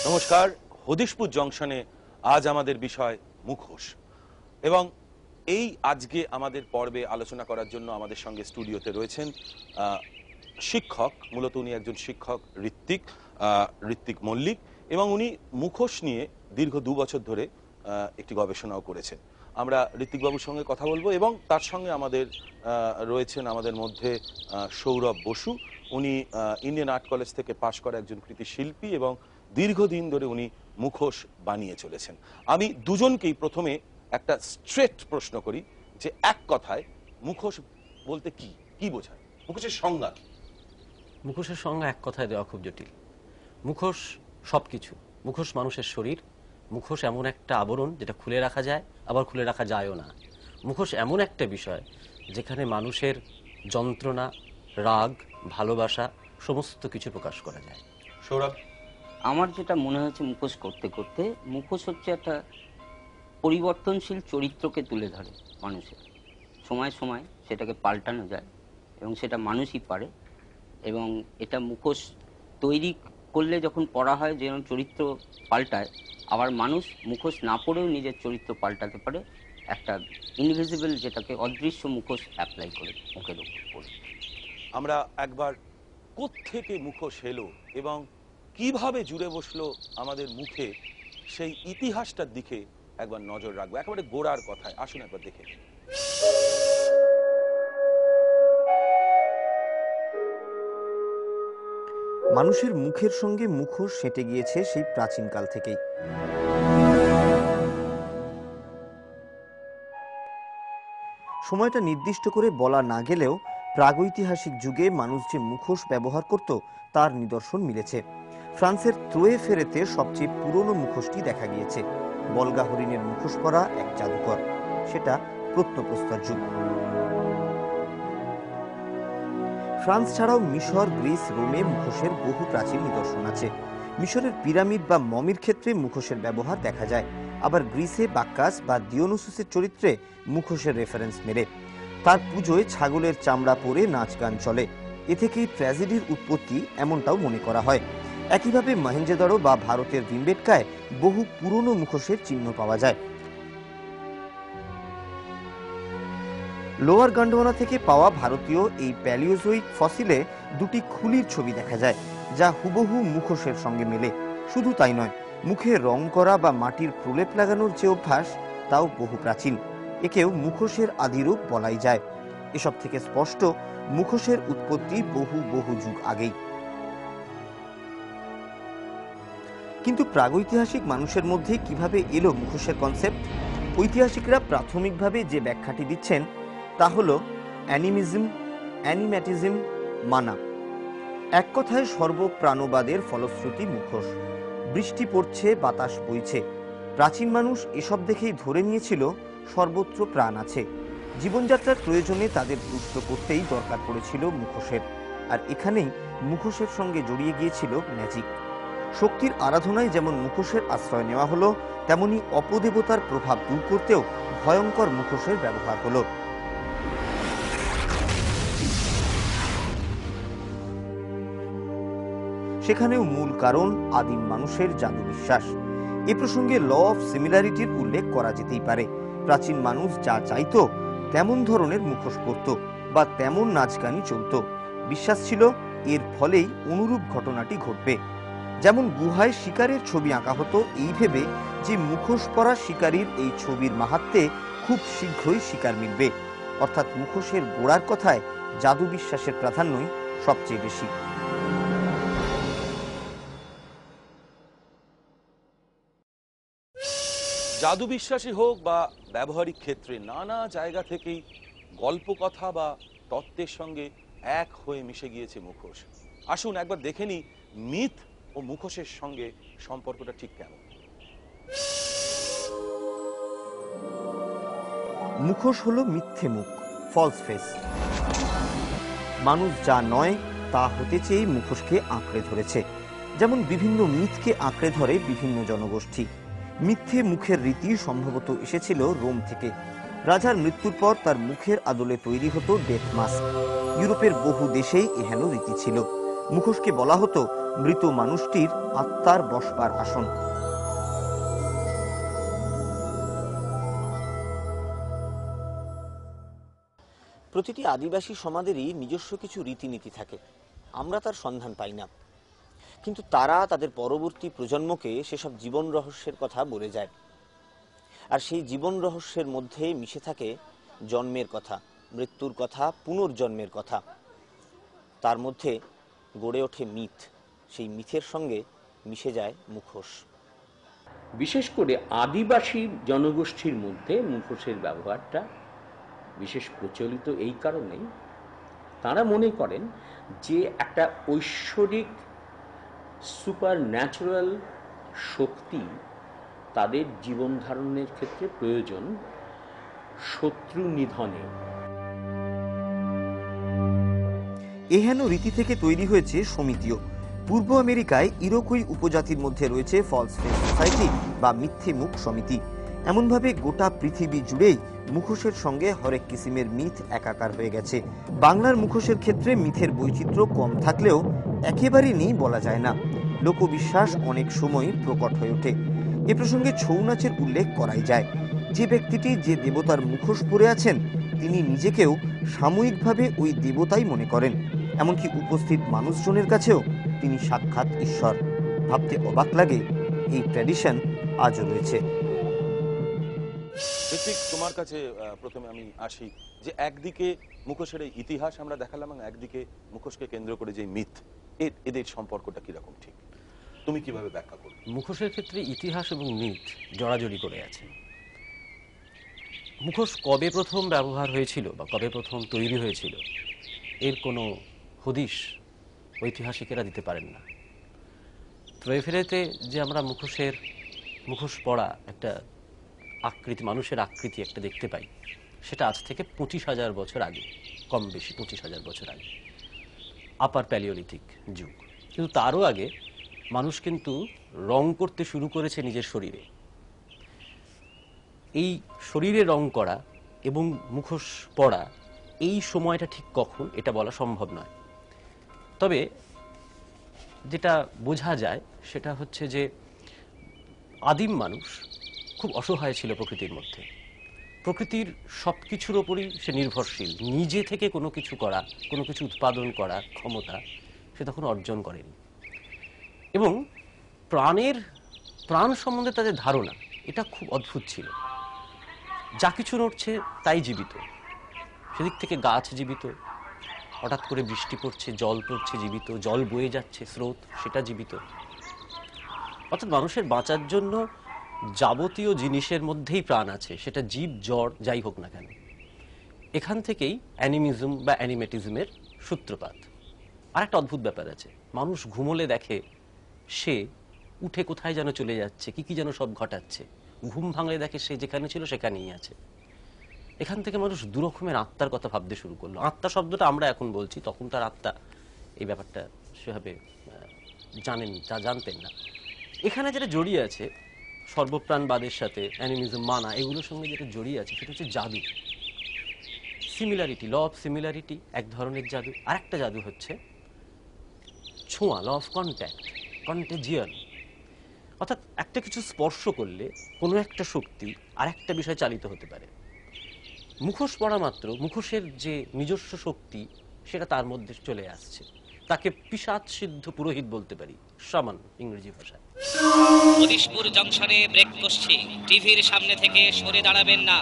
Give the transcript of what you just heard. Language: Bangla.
নমস্কার। হদিশপুর জংশনে আজ আমাদের বিষয় মুখোশ, এবং এই আজকে আমাদের পর্বে আলোচনা করার জন্য আমাদের সঙ্গে স্টুডিওতে রয়েছেন শিক্ষক, মূলত উনি একজন শিক্ষক ঋত্বিক মল্লিক, এবং উনি মুখোশ নিয়ে দীর্ঘ 2 বছর ধরে একটি গবেষণাও করেছেন। আমরা ঋত্বিকবাবুর সঙ্গে কথা বলবো, এবং তার সঙ্গে আমাদের রয়েছেন আমাদের মধ্যে সৌরভ বসু। উনি ইন্ডিয়ান আর্ট কলেজ থেকে পাশ করা একজন কৃতি শিল্পী, এবং দীর্ঘদিন ধরে উনি মুখোশ বানিয়ে চলেছেন। আমি দুজনকেই প্রথমে একটা স্ট্রেট প্রশ্ন করি যে এক কথায় মুখোশ বলতে কি কি বোঝায়, মুখোশের সংজ্ঞা কি? মুখোশের সংজ্ঞা এক কথায় দেওয়া খুব জটিল। মুখোশ সবকিছু। মুখোশ মানুষের শরীর। মুখোশ এমন একটা আবরণ যেটা খুলে রাখা যায়, আবার খুলে রাখা যায়ও না। মুখোশ এমন একটা বিষয় যেখানে মানুষের যন্ত্রণা, রাগ, ভালোবাসা সমস্ত কিছু প্রকাশ করা যায়। সৌরভ? আমার যেটা মনে হয়েছে মুখোশ করতে করতে, মুখোশ হচ্ছে একটা পরিবর্তনশীল চরিত্রকে তুলে ধরে মানুষের। সময় সময় সেটাকে পাল্টানো যায়, এবং সেটা মানুষই পারে। এবং এটা মুখোশ তৈরি করলে যখন পড়া হয়, যেমন চরিত্র পাল্টায়, আবার মানুষ মুখোশ না পড়েও নিজের চরিত্র পাল্টাতে পারে একটা ইনভিজিবল, যেটাকে অদৃশ্য মুখোশ অ্যাপ্লাই করে মুখের উপর পড়ে। আমরা একবার কোত্থেকে মুখোশ এলো এবং কিভাবে জুড়ে বসলো আমাদের মুখে, সেই ইতিহাসটার দিকে একবার নজর রাখবো, একেবারে গোড়ার কথায়। আসুন একবার দেখে নিই। মানুষের মুখের সঙ্গে মুখোশ সেঁটে গিয়েছে সেই প্রাচীনকাল থেকেই। সময়টা নির্দিষ্ট করে বলা না গেলেও প্রাগৈতিহাসিক যুগে মানুষ যে মুখোশ ব্যবহার করত তার নিদর্শন মিলেছে। ফ্রান্সের ত্রোয়ে ফেরেতে সবচেয়ে পুরনো মুখোশটি দেখা গিয়েছে। বলগা হরিণের মুখোশ পরা এক জাদুকর, সেটা প্রত্নপ্রস্তর যুগ। ফ্রান্স ছাড়াও মিশর, গ্রিস, রোমে মুখোশের বহু প্রাচীন নিদর্শন আছে। মিশরের পিরামিড বা মমির ক্ষেত্রে মুখোশের ব্যবহার দেখা যায়। আবার গ্রিসে বাক্কাস বা দিওনুসুসের চরিত্রে মুখোশের রেফারেন্স মেলে। তার পুজোয় ছাগলের চামড়া পরে নাচ গান চলে। এ থেকেই ট্র্যাজেডির উৎপত্তি এমনটাও মনে করা হয়। একইভাবে মহেঞ্জোদারো বা ভারতের ভীমবেটকায় বহু পুরনো মুখোশের চিহ্ন পাওয়া যায়। লোয়ার গন্ডোয়ানা থেকে পাওয়া ভারতীয় এই প্যালিওজোইক ফসিলে দুটি খুলির ছবি দেখা যায়, যা হুবহু মুখোশের সঙ্গে মেলে। শুধু তাই নয়, মুখে রং করা বা মাটির প্রলেপ লাগানোর যে অভ্যাস, তাও বহু প্রাচীন। একেও মুখোশের আদিরূপ বলাই যায়। এসব থেকে স্পষ্ট, মুখোশের উৎপত্তি বহু বহু যুগ আগেই। কিন্তু প্রাগৈতিহাসিক মানুষের মধ্যে কিভাবে এলো মুখোশের কনসেপ্ট? ঐতিহাসিকরা প্রাথমিকভাবে যে ব্যাখ্যাটি দিচ্ছেন তা হল অ্যানিম্যাটিজম মানা। এক কথায় সর্বপ্রাণবাদের ফলশ্রুতি মুখোশ। বৃষ্টি পড়ছে, বাতাস বইছে, প্রাচীন মানুষ এসব দেখেই ধরে নিয়েছিল সর্বত্র প্রাণ আছে। জীবনযাত্রার প্রয়োজনে তাদের তুষ্ট করতেই দরকার পড়েছিল মুখোশের। আর এখানেই মুখোশের সঙ্গে জড়িয়ে গিয়েছিল ম্যাজিক। শক্তির আরাধনায় যেমন মুখোশের আশ্রয় নেওয়া হলো, তেমনি অপদেবতার প্রভাব দূর করতেও ভয়ঙ্কর মুখোশের ব্যবহার হলো। সেখানেও মূল কারণ আদিম মানুষের জাদু বিশ্বাস। এ প্রসঙ্গে ল অফ সিমিলারিটির উল্লেখ করা যেতেই পারে। প্রাচীন মানুষ যা চাইতো তেমন ধরনের মুখোশ পরত বা তেমন নাচ গানই চলত। বিশ্বাস ছিল এর ফলেই অনুরূপ ঘটনাটি ঘটবে। যেমন গুহায় শিকারের ছবি আঁকা হতো এই ভেবে যে মুখোশ পরা শিকারীর এই ছবির মাহাত্ম্যে খুব শীঘ্রই শিকার মিলবে। অর্থাৎ মুখোশের গোড়ার কথায় জাদু বিশ্বাসের প্রাধান্যই সবচেয়ে বেশি। জাদু বিশ্বাসী হোক বা ব্যবহারিক ক্ষেত্রে, নানা জায়গা থেকেই গল্প কথা বা তত্ত্বের সঙ্গে এক হয়ে মিশে গিয়েছে মুখোশ। আসুন একবার দেখে নিই মিথ ও মুখোশের সঙ্গে সম্পর্কটা ঠিক কেমন। মুখোশ হলো মিথ্যে মুখ, ফলস ফেস। মানুষ যা নয় তা হতে চেয়ে মুখোশকে আঁকড়ে ধরেছে। যেমন বিভিন্ন মিথকে আঁকড়ে ধরে বিভিন্ন জনগোষ্ঠী। মিথ্যে মুখের রীতি সম্ভবত এসেছিল রোম থেকে। রাজার মৃত্যুর পর তার মুখের আদলে তৈরি হতো ডেথ মাস্ক। ইউরোপের বহু দেশেই এহেন রীতি ছিল। মুখোশকে বলা হতো মৃত মানুষটির আত্মার বসবার আসন। প্রতিটি আদিবাসী সমাজেরই নিজস্ব কিছু রীতিনীতি থাকে, আমরা তার সন্ধান পাই না, কিন্তু তারা তাদের পরবর্তী প্রজন্মকে সেসব জীবন রহস্যের কথা বলে যায়। আর সেই জীবন রহস্যের মধ্যে মিশে থাকে জন্মের কথা, মৃত্যুর কথা, পুনর্জন্মের কথা। তার মধ্যে গড়ে ওঠে মিথ, সেই মিথের সঙ্গে মিশে যায় মুখোশ। বিশেষ করে আদিবাসী জনগোষ্ঠীর মধ্যে মুখোশের ব্যবহারটা বিশেষ প্রচলিত এই কারণেই, তারা মনে করেন যে একটা ঐশ্বরিক সুপার ন্যাচারাল শক্তি তাদের জীবন ধারণের ক্ষেত্রে প্রয়োজন শত্রু নিধনে। এহেন রীতি থেকে তৈরি হয়েছে সমিতিও। পূর্ব আমেরিকায় ইরোকুই উপজাতির মধ্যে রয়েছে ফলস ফেস সোসাইটি বা মিথ্যে মুখ সমিতি। এমনভাবে গোটা পৃথিবী জুড়েই মুখোশের সঙ্গে হরেক কিসিমের মিথ একাকার হয়ে গেছে। বাংলার মুখোশের ক্ষেত্রে মিথের বৈচিত্র্য কম থাকলেও একেবারেই নেই বলা যায় না। লোকবিশ্বাস অনেক সময় প্রকট হয়ে ওঠে। এ প্রসঙ্গে ছৌ নাচের উল্লেখ করাই যায়। যে ব্যক্তিটি যে দেবতার মুখোশ পরে আছেন তিনি নিজেকেও সাময়িকভাবে ওই দেবতাই মনে করেন। এমনকি উপস্থিত মানুষজনের কাছেও তিনি সাক্ষাৎ ঈশ্বর। ভাবতে অবাক লাগে এই ট্র্যাডিশন আজও রয়েছে। তোমার কাছে প্রথমে আমি আসি যে একদিকে মুখোশের এই ইতিহাস আমরা দেখালাম এবং একদিকে মুখোশকে কেন্দ্র করে যে মিথ, এদের সম্পর্কটা কিরকম, ঠিক তুমি কিভাবে ব্যাখ্যা করবে? মুখোশের ক্ষেত্রে ইতিহাস এবং মিথ জড়াজড়ি করে আছে। মুখোশ কবে প্রথম ব্যবহার হয়েছিল বা কবে প্রথম তৈরি হয়েছিল এর কোনো হদিশ ঐতিহাসিকেরা দিতে পারেন না। ত্রয়ফেরেতে যে আমরা মুখোশ পরা একটা আকৃতি, মানুষের আকৃতি একটা দেখতে পাই, সেটা আজ থেকে 25,000 বছর আগে, কম বেশি 25,000 বছর আগে, আপার প্যালিওলিথিক যুগ। কিন্তু তারও আগে মানুষ কিন্তু রং করতে শুরু করেছে নিজের শরীরে। এই শরীরে রং করা এবং মুখোশ পরা এই সময়টা ঠিক কখন এটা বলা সম্ভব নয়। তবে যেটা বোঝা যায় সেটা হচ্ছে যে আদিম মানুষ খুব অসহায় ছিল প্রকৃতির মধ্যে। প্রকৃতির সব কিছুর ওপরই সে নির্ভরশীল। নিজে থেকে কোনো কিছু করা, কোনো কিছু উৎপাদন করার ক্ষমতা সে তখন অর্জন করেনি। এবং প্রাণ সম্বন্ধে তাদের ধারণা এটা খুব অদ্ভুত ছিল। যা কিছু নড়ছে তাই জীবিত, সেদিক থেকে গাছ জীবিত, হঠাৎ করে বৃষ্টি পড়ছে, জল পড়ছে, জীবিত, জল বয়ে যাচ্ছে, স্রোত, সেটা জীবিত। অর্থাৎ মানুষের বাঁচার জন্য যাবতীয় জিনিসের মধ্যেই প্রাণ আছে, সেটা জীব জড় যাই হোক না কেন। এখান থেকেই অ্যানিমিজম বা অ্যানিমেটিজমের সূত্রপাত। আর একটা অদ্ভুত ব্যাপার আছে, মানুষ ঘুমোলে দেখে সে উঠে কোথায় যেন চলে যাচ্ছে, কি যেন সব ঘটাচ্ছে। ঘুম ভাঙলে দেখে সে যেখানে ছিল সেখানেই আছে। এখান থেকে মানুষ দুরকমের আত্মার কথা ভাবতে শুরু করলো। আত্মা শব্দটা আমরা এখন বলছি, তখন তার আত্মা এই ব্যাপারটা সেভাবে জানতেন না। এখানে যেটা জড়িয়ে আছে সর্বপ্রাণবাদের সাথে, অ্যানিমিজম মানা, এগুলোর সঙ্গে যেটা জড়িয়ে আছে সেটা হচ্ছে জাদু, সিমিলারিটি, ল অফ সিমিলারিটি এক ধরনের জাদু। আর একটা জাদু হচ্ছে ছোঁয়া, ল অফ কন্ট্যাক্ট, কন্টেজিয়ন। অর্থাৎ একটা কিছু স্পর্শ করলে কোনো একটা শক্তি আর একটা বিষয় চালিত হতে পারে। মুখোশ পরা মাত্র মুখোশের যে নিজস্ব শক্তি সেটা তার মধ্যে চলে আসছে। তাকে পিশাচ সিদ্ধ পুরোহিত বলতে পারি, শামান ইংরেজি ভাষায়। হরিশপুর জংশনে ব্রেক করছি, টিভির সামনে থেকে সরে দাঁড়াবেন না।